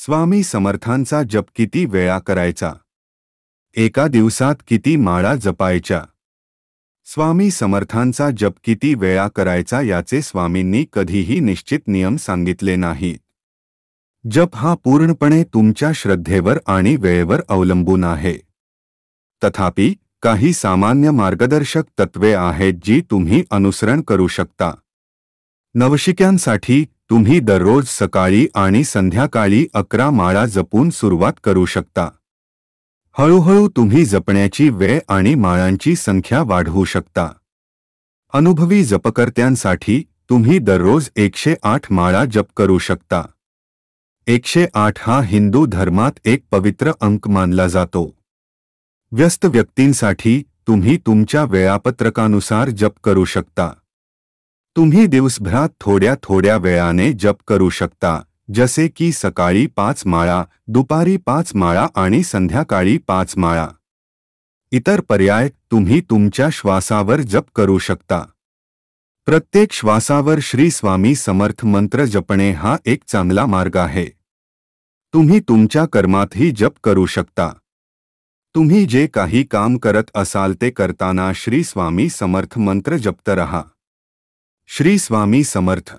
स्वामी समर्थांचा जप किती वेळा करायचा? एका दिवसात किती माळा जपायच्या? स्वामी समर्थांचा जप किती वेळा करायचा याचे स्वामींनी कधीही निश्चित नियम सांगितले नाहीत. जप हा पूर्णपणे तुमच्या श्रद्धेवर आणि वेळेवर अवलंबून आहे. तथापि काही सामान्य मार्गदर्शक तत्त्वे आहेत जी तुम्ही अनुसरण करू शकता. नवशिक्यांसाठी तुम्ही दररोज सकाळी आणि संध्याकाळी 11 माळा जपून सुरुवात करू शकता. हळूहळू तुम्ही जपण्याची वेळ आणि माळांची संख्या वाढवू शकता. अनुभवी जपकर्त्यांसाठी तुम्ही दररोज 108 माळा जप करू शकता. 108 हा हिंदू धर्मात एक पवित्र अंक मानला जातो. व्यस्त व्यक्तींसाठी तुम्ही तुमच्या वेळापत्रकानुसार जप करू शकता. तुम्ही दिवसभरात थोड्या थोड्या वेळाने जप करू शकता, जसे की सकाळी 5 माळा, दुपारी 5 माळा आणि संध्याकाळी 5 माळा. इतर पर्याय तुम्ही तुमच्या श्वासावर जप करू शकता. प्रत्येक श्वासावर श्री स्वामी समर्थ मंत्र जपणे हा एक चांगला मार्ग आहे. तुम्ही तुमच्या कर्मातही जप करू शकता. तुम्ही जे काही काम करत असाल ते करताना श्री स्वामी समर्थ मंत्र जपत रहा. श्री स्वामी समर्थ.